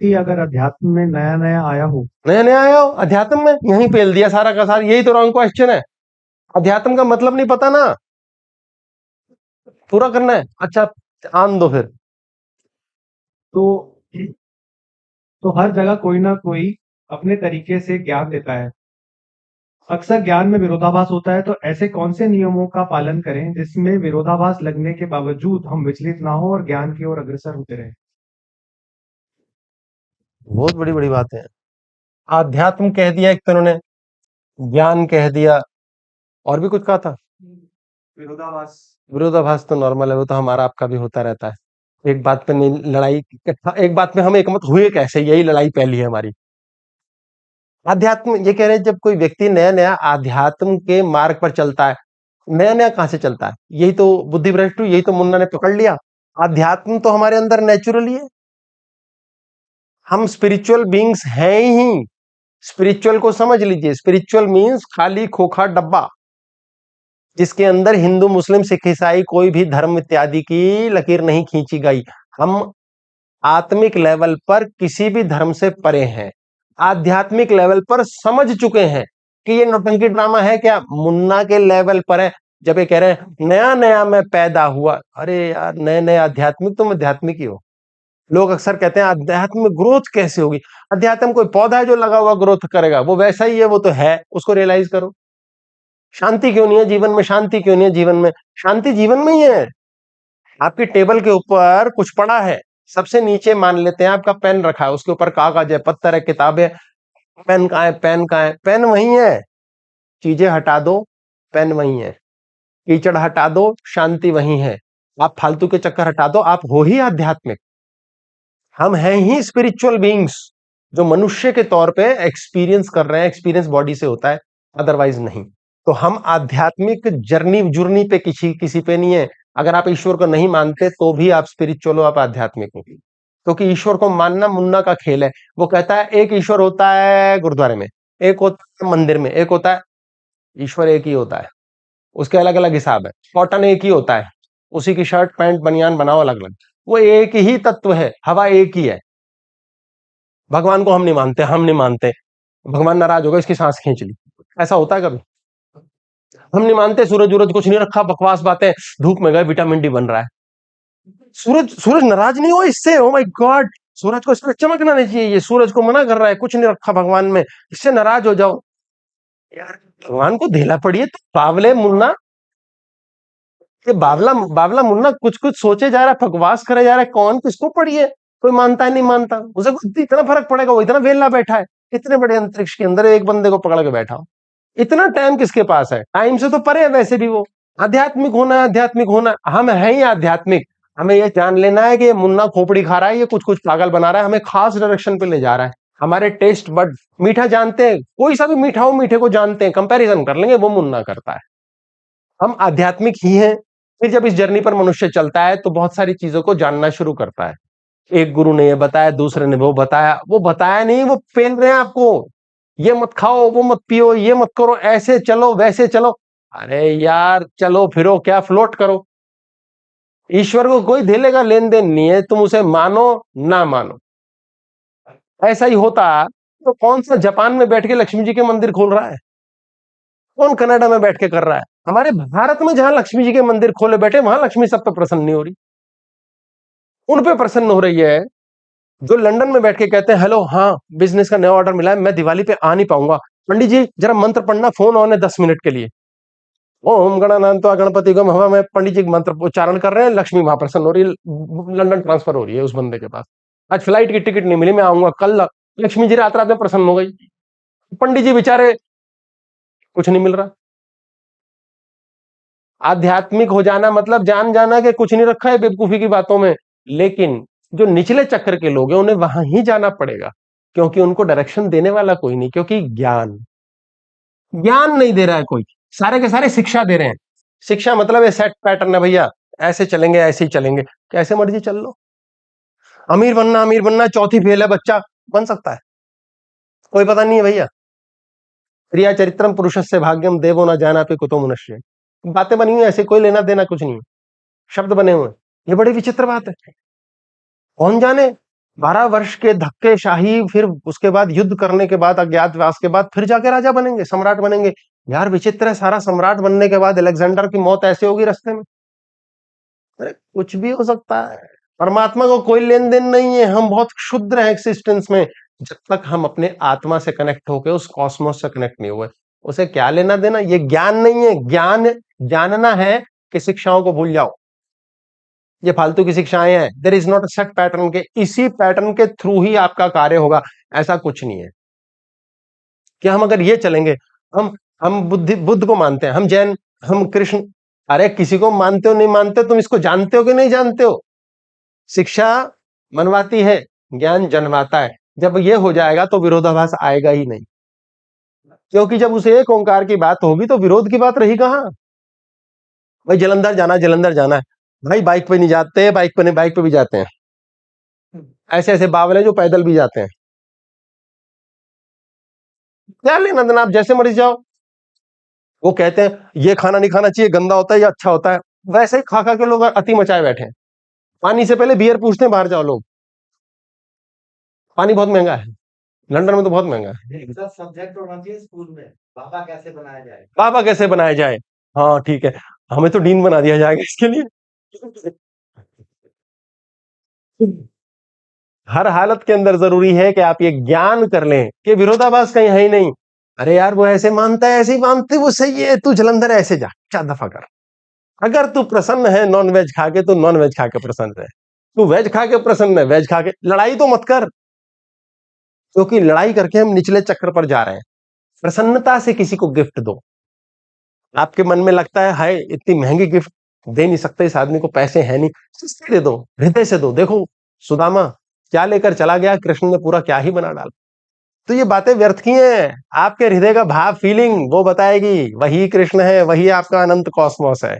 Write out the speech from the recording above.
कि अगर अध्यात्म में नया नया आया हो। नया नया आया हो अध्यात्म में, यहीं पेल दिया सारा का सारा। यही तो रॉन्ग क्वेश्चन है। अध्यात्म का मतलब नहीं पता ना, पूरा करना है। अच्छा, आन दो फिर। तो तो हर जगह कोई ना कोई अपने तरीके से ज्ञान देता है। अक्सर ज्ञान में विरोधाभास होता है, तो ऐसे कौन से नियमों का पालन करें जिसमें विरोधाभास लगने के बावजूद हम विचलित ना हो और ज्ञान की ओर अग्रसर होते रहें। बहुत बड़ी बड़ी बात है। आध्यात्म कह दिया एक तो उन्होंने, ज्ञान कह दिया, और भी कुछ कहा था। विरोधाभास। विरोधाभास तो नॉर्मल है, वो तो हमारा आपका भी होता रहता है। एक बात पे नहीं लड़ाई, एक बात पे हम एकमत हुए कैसे, यही लड़ाई पहली है हमारी। अध्यात्म ये कह रहे हैं, जब कोई व्यक्ति नया नया आध्यात्म के मार्ग पर चलता है, नया नया कहां से चलता है? यही तो बुद्धि भ्रष्ट हुई, यही तो मुन्ना ने पकड़ लिया। आध्यात्म तो हमारे अंदर नेचुरली है, हम स्पिरिचुअल बीइंग्स हैं ही। स्पिरिचुअल को समझ लीजिए, स्पिरिचुअल मीन्स खाली खोखा डब्बा, जिसके अंदर हिंदू मुस्लिम सिख ईसाई कोई भी धर्म इत्यादि की लकीर नहीं खींची गई। हम आत्मिक लेवल पर किसी भी धर्म से परे हैं, आध्यात्मिक लेवल पर समझ चुके हैं कि ये नौटंकी ड्रामा है क्या, मुन्ना के लेवल पर है। जब ये कह रहे हैं नया नया मैं पैदा हुआ, अरे यार नए नए आध्यात्मिक, तुम आध्यात्मिक ही हो। लोग अक्सर कहते हैं अध्यात्म में ग्रोथ कैसे होगी? अध्यात्म कोई पौधा है जो लगा हुआ ग्रोथ करेगा? वो वैसा ही है, वो तो है, उसको रियलाइज करो। शांति क्यों नहीं है जीवन में? शांति क्यों नहीं है जीवन में? शांति जीवन में ही है। आपकी टेबल के ऊपर कुछ पड़ा है, सबसे नीचे मान लेते हैं आपका पेन रखा है, उसके ऊपर कागज है, पत्थर है, किताब है। पेन कहाँ है? पेन कहाँ है? पेन वही है। चीजें हटा दो, पेन वही है। कीचड़ हटा दो, शांति वही है। आप फालतू के चक्कर हटा दो, आप हो ही आध्यात्मिक। हम हैं ही स्पिरिचुअल बीइंग्स, जो मनुष्य के तौर पे एक्सपीरियंस कर रहे हैं। एक्सपीरियंस बॉडी से होता है, अदरवाइज नहीं। तो हम आध्यात्मिक जर्नी जुर्नी पे किसी किसी पे नहीं है। अगर आप ईश्वर को नहीं मानते तो भी आप स्पिरिचुअल हो, आप आध्यात्मिक हो, क्योंकि ईश्वर को मानना मुन्ना का खेल है। वो कहता है एक ईश्वर होता है गुरुद्वारे में, एक होता है मंदिर में, एक होता है। ईश्वर एक ही होता है, उसके अलग अलग हिसाब है। कॉटन एक ही होता है, उसी की शर्ट पैंट बनियान बनाओ अलग अलग। वो एक ही तत्व है, हवा एक ही है। भगवान को हम नहीं मानते, हम नहीं मानते। भगवान नाराज होगा, इसकी सांस खींच ली, ऐसा होता है कभी? हम नहीं मानते, सूरज सूरज कुछ नहीं रखा, बकवास बातें। धूप में गए, विटामिन डी बन रहा है। सूरज सूरज नाराज नहीं हो इससे, ओ माय गॉड। सूरज को इस पर चमकना नहीं चाहिए, ये सूरज को मना कर रहा है, कुछ नहीं रखा भगवान में, इससे नाराज हो जाओ। यार भगवान को ढीला पड़िए तो बावले मुन्ना, ये बावला बावला मुन्ना कुछ कुछ सोचे जा रहा है, बकवास करे जा रहा है। कौन किसको पड़ी है? कोई मानता है नहीं मानता, उसे इतना फर्क पड़ेगा? वो इतना वेला बैठा है, इतने बड़े अंतरिक्ष के अंदर एक बंदे को पकड़ के बैठा हो। इतना टाइम किसके पास है? टाइम से तो परे है वैसे भी वो। आध्यात्मिक होना है, आध्यात्मिक होना है। हम हैं ही आध्यात्मिक। हमें ये जान लेना है कि ये मुन्ना खोपड़ी खा रहा है, ये कुछ कुछ पागल बना रहा है, हमें खास डायरेक्शन पे ले जा रहा है। हमारे टेस्ट बड मीठा जानते हैं, कोई सा भी मीठा हो, मीठे को जानते हैं, कंपैरिजन कर लेंगे, वो मुन्ना करता है। हम आध्यात्मिक ही हैं। फिर जब इस जर्नी पर मनुष्य चलता है तो बहुत सारी चीजों को जानना शुरू करता है। एक गुरु ने ये बताया, दूसरे ने वो बताया। वो बताया नहीं, वो पेल रहे हैं आपको। ये मत खाओ, वो मत पियो, ये मत करो, ऐसे चलो वैसे चलो। अरे यार चलो फिरो क्या, फ्लोट करो। ईश्वर को कोई धेले का लेन देन नहीं है, तुम उसे मानो ना मानो। ऐसा ही होता तो कौन सा जापान में बैठ के लक्ष्मी जी के मंदिर खोल रहा है? कौन कनाडा में बैठ के कर रहा है? हमारे भारत में जहां लक्ष्मी जी के मंदिर खोले बैठे, वहां लक्ष्मी सब पे प्रसन्न नहीं हो रही, उन पे प्रसन्न हो रही है। जो लंदन में बैठ के कहते हैं हेलो, हाँ बिजनेस का नया ऑर्डर मिला है, मैं दिवाली पे आ नहीं पाऊंगा, पंडित जी जरा मंत्र पढ़ना, फोन ऑन है 10 मिनट के लिए। ओम गणानान्त्वा गणपति गम हवा में पंडित जी मंत्र उच्चारण कर रहे हैं, लक्ष्मी वहां प्रसन्न हो रही है, लंदन ट्रांसफर हो रही है उस बंदे के पास। आज फ्लाइट की टिकट नहीं मिली, मैं आऊंगा कल। लक्ष्मी जी रात रात में प्रसन्न हो गई, पंडित जी बेचारे कुछ नहीं मिल रहा। आध्यात्मिक हो जाना मतलब जान जाना कि कुछ नहीं रखा है बेवकूफी की बातों में। लेकिन जो निचले चक्र के लोग हैं उन्हें वहां ही जाना पड़ेगा, क्योंकि उनको डायरेक्शन देने वाला कोई नहीं, क्योंकि ज्ञान ज्ञान नहीं दे रहा है कोई, सारे के सारे शिक्षा दे रहे हैं। शिक्षा मतलब ये सेट पैटर्न है भैया, ऐसे चलेंगे ऐसे ही चलेंगे, कैसे मर्जी चल लो। अमीर बनना चौथी फेल है, बच्चा बन सकता है, कोई पता नहीं है भैया। क्रिया चरित्रम पुरुषस्य भाग्यम देवो न जाना पे कुतो मनुष्य। बातें बनी हुई ऐसे, कोई लेना देना कुछ नहीं, शब्द बने हुए। ये बड़ी विचित्र बात है। कौन जाने 12 वर्ष के धक्केशाही, फिर उसके बाद युद्ध करने के बाद, अज्ञातवास के बाद, फिर जाके राजा बनेंगे, सम्राट बनेंगे। यार विचित्र है, सारा सम्राट बनने के बाद अलेक्जेंडर की मौत ऐसे होगी रास्ते में। अरे कुछ भी हो सकता है, परमात्मा को कोई लेन देन नहीं है। हम बहुत क्षुद्र हैं एक्सिस्टेंस में, जब तक हम अपने आत्मा से कनेक्ट होके उस कॉस्मोस से कनेक्ट नहीं हुए। उसे क्या लेना देना, ये ज्ञान नहीं है। ज्ञान जानना है कि शिक्षाओं को भूल जाओ, ये फालतू की शिक्षाएं हैं। There is not a set pattern, के इसी पैटर्न के थ्रू ही आपका कार्य होगा, ऐसा कुछ नहीं है कि हम अगर ये चलेंगे, हम बुद्ध को मानते हैं, हम जैन, हम कृष्ण। अरे किसी को मानते हो नहीं मानते हो, तुम इसको जानते हो कि नहीं जानते हो? शिक्षा मनवाती है, ज्ञान जन्माता है। जब ये हो जाएगा तो विरोधाभास आएगा ही नहीं, क्योंकि जब उसे एक ओंकार की बात होगी तो विरोध की बात रही कहां। भाई जलंधर जाना है, जलंधर जाना है, भाई बाइक पे नहीं जाते, बाइक पे भी जाते हैं। ऐसे ऐसे बावल है जो पैदल भी जाते हैं। क्या लेना देना, आप जैसे मर्जी जाओ। वो कहते हैं ये खाना नहीं खाना चाहिए, गंदा होता है या अच्छा होता है, वैसे ही खा खा के लोग अति मचाए बैठे हैं। पानी से पहले बियर पूछते हैं, बाहर जाओ लोग। पानी बहुत महंगा है, लंदन में तो बहुत महंगा है। सब्जेक्ट होना चाहिए स्कूल में, बाबा कैसे बनाया जाए। बाबा कैसे बनाया जाए, हाँ ठीक है, हमें तो डीन बना दिया जाएगा इसके लिए। हर हालत के अंदर जरूरी है कि आप ये ज्ञान कर लें कि विरोधाभास कहीं है ही नहीं। अरे यार वो ऐसे मानता है, ऐसे ही मानते, वो सही है, तू जलंधर ऐसे जा, 4 दफा कर। अगर तू प्रसन्न है नॉन वेज खा के, तो नॉन वेज खा के प्रसन्न है। तू वेज खा के प्रसन्न है, वेज खा के लड़ाई तो मत कर, क्योंकि लड़ाई करके हम निचले चक्र पर जा रहे हैं। प्रसन्नता से किसी को गिफ्ट दो। आपके मन में लगता है हाय इतनी महंगी गिफ्ट दे नहीं सकते, इस आदमी को पैसे हैं नहीं, सस्ते दे दो, हृदय से दो। देखो सुदामा क्या लेकर चला गया, कृष्ण ने पूरा क्या ही बना डाला। तो ये बातें व्यर्थ की हैं, आपके हृदय का भाव, फीलिंग वो बताएगी, वही कृष्ण है, वही आपका अनंत कॉस्मोस है।